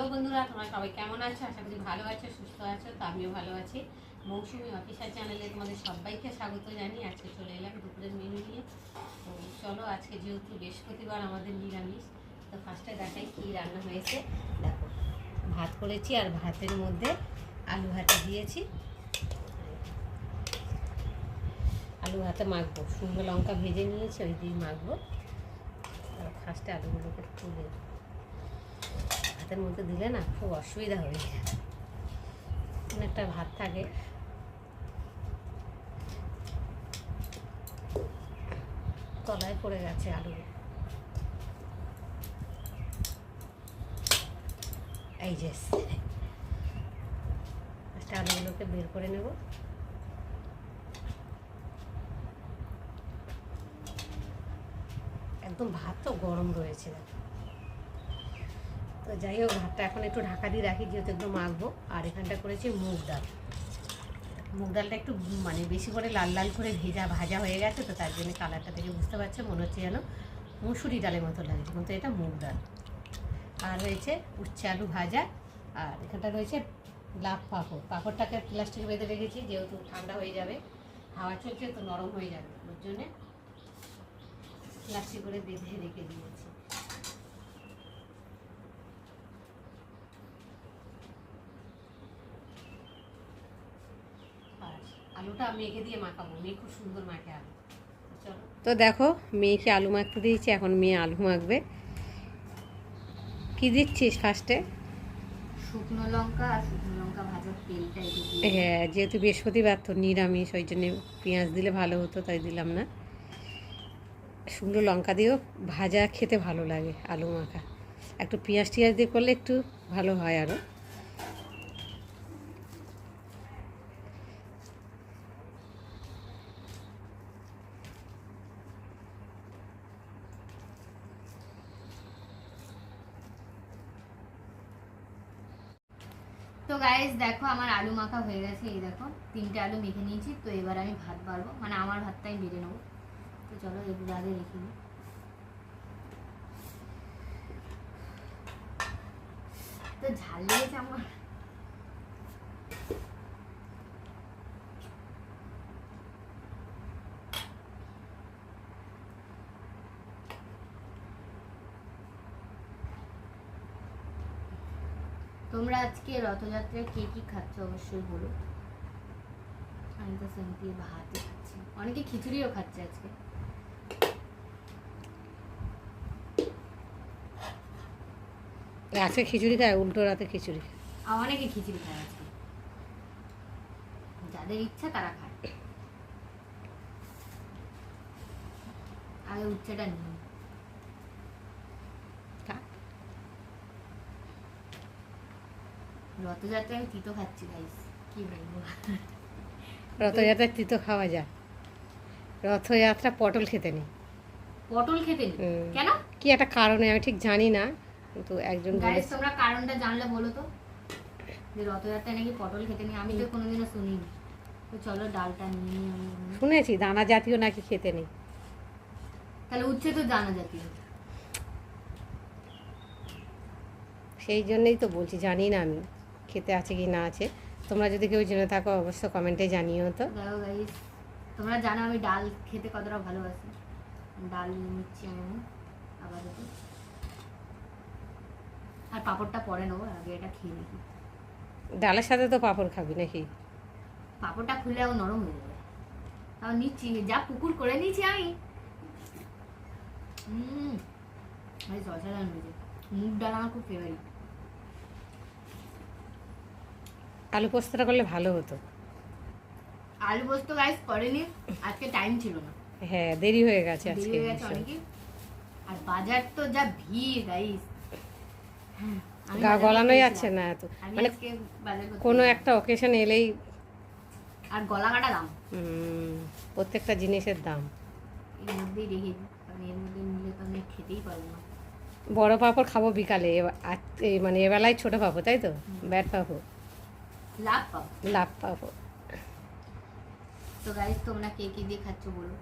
Hello বন্ধুরা, তোমরা সবাই কেমন আছো? আশা করি ভালো আছো, সুস্থ আছো। তো আমিও ভালো আছি। মৌসুমি অফিসার চ্যানেলে তোমাদের সবাইকে স্বাগত জানিয়ে আজকে চলে এলাম দুপুরের মেনু নিয়ে। তো চলো, আজকে যেহেতু বৃহস্পতিবার আমাদের নিরামিষ, তো ফার্স্টে দেখাই কী রান্না হয়েছে। দেখো, ভাত করেছি আর ভাতের মধ্যে আলু ভাতে দিয়েছি। আলু ভাতে মাখবো, শুকনো লঙ্কা ভেজে নিয়েছি, ওই দিয়ে মাখবো। ফার্স্টে আলুগুলোকে তুলে ভাতের মধ্যে দিলে না খুব অসুবিধা হয়ে যায়, অনেকটা ভাত থাকে। তলায় পড়ে গেছে আলু। এই যে ফার্স্টে আলুগুলোকে বের করে নেব। একদম ভাত তো গরম রয়েছে। তো যাই হোক, ভাতটা এখন একটু ঢাকা দিয়ে রাখি, যেহেতু একদম মাখবো। আর এখানটা করেছি মুগ ডাল। মুগ ডালটা একটু মানে বেশি করে লাল লাল করে ভাজা হয়ে গেছে, তো তার জন্য কালারটা থেকে বুঝতে পারছে, মনে হচ্ছে যেন মুসুরি ডালের মতো লাগছে, কিন্তু এটা মুগ ডাল। আর রয়েছে উচ্ছে আলু ভাজা। আর এখানটা রয়েছে লাভ পাঁপড়। পাঁপড়টাকে প্লাস্টিক বেঁধে রেখেছি, যেহেতু ঠান্ডা হয়ে যাবে, হাওয়া চলছে তো নরম হয়ে যাবে, ওর জন্যে প্লাস্টিক করে বেঁধে রেখে দিয়েছি। আলুটা মেখে দিয়ে মাখাবো, মেয়ে খুব সুন্দর মাখে আলু। চলো, তো দেখো মেয়েকে আলু মাখতে দিয়েছি, এখন মেয়ে আলু মাখবে। কি দিচ্ছিস ফার্স্টে? শুকনো লঙ্কা আর শুকনো লঙ্কা ভাজার তেলটা। হ্যাঁ, যেহেতু বৃহস্পতিবার তো নিরামিষ, ওই জন্যে পেঁয়াজ দিলে ভালো হতো, তাই দিলাম না। শুকনো লঙ্কা দিয়েও ভাজা খেতে ভালো লাগে, আলু মাখা। একটু পেঁয়াজ টিয়াজ দিয়ে করলে একটু ভালো হয় আরও। তো গাইস দেখো, আমার আলু মাখা হয়ে গেছে। এই দেখো, 3টে আলু মেখে নিয়েছি। তো এবার আমি ভাত বাড়বো, মানে আমার ভাতটাই বেড়ে নেবো। তো চলো এগুলো আগে রেখে নিই। তো ঝাল লেগেছে আমার। তোমরা আজকে রথযাত্রায় কে কি খাচ্ছ অবশ্যই বলো। আমি তো সিম্পলি ভাতই খাচ্ছি, অনেকে খিচুড়িও খাচ্ছে আজকে। আজকে খিচুড়ি খায়, উল্টো রাতে খিচুড়ি। আর অনেকে খিচুড়ি খায় আজকে, যাদের ইচ্ছা তারা খায়। আগে উচ্ছেটা নিই। রথযাত্রায় আমি তিতো খাচ্ছি গাইস, কি বলবো। রথযাত্রায় তিতো খাওয়া যায়? রথযাত্রা পটল খেতে নেই। পটল খেতে নেই কেন? কি একটা কারণে, আমি ঠিক জানি না, কিন্তু একজন গাইস তোমরা কারণটা জানলে বলো তো, যে রথযাত্রায় নাকি পটল খেতে নেই। আমি তো কোনোদিনও শুনিনি। তো চলো ডালটা নিয়ে আমি শুনেছি দানা জাতীয় নাকি খেতে নেই। তাহলে উচ্ছে তো দানা জাতীয়। সেই জন্যই তো বলছি, জানি না আমি খেতে আছে কি না আছে। তোমরা যদি কেউ জেনে থাকো অবশ্য কমেন্টে জানিও। তো দেখো গাইস, তোমরা জানো আমি ডাল খেতে কতটা ভালোবাসি। ডাল নিচ্ছি আমি আবার। আর পাঁপড়টা পরে নেবো, আগে এটা খেয়ে নিই। ডালের সাথে তো পাঁপড় খাবি নাকি? পাঁপড়টা খুললেও নরম হয়ে যাবে। তাও নিচ্ছি, যা পুকুর করে নিয়েছি আমি। অসাধারণ হয়েছে। মুগ ডাল আমার খুব ফেভারিট। আলু পোস্তটা করলে ভালো হতো। আলু পোস্ত গাইস করেনি, আজকে টাইম ছিল না। হ্যাঁ, দেরি হয়ে গেছে দেরি আজকে হয়ে গেছে অনেকই। আর বাজার তো যা ভিড় গাইস, গা গলানোই যাচ্ছে না এত, মানে কোনো একটা অকেশন এলেই। আর গলা কাটা দাম, প্রত্যেকটা জিনিসের দাম। এর মধ্যেই রেখে দিই, কারণ এর মধ্যে নিলে তো আমি খেতেই পারবো না। বড় পাঁপড় খাবো বিকালে, মানে এবেলায় ছোট পাঁপড়, তাই তো? ব্যাট পাঁপড়, লাভ পাবো। লাভ পাঁপড়। তো গাইস তোমরা কে কি দিয়ে খাচ্ছ বলো।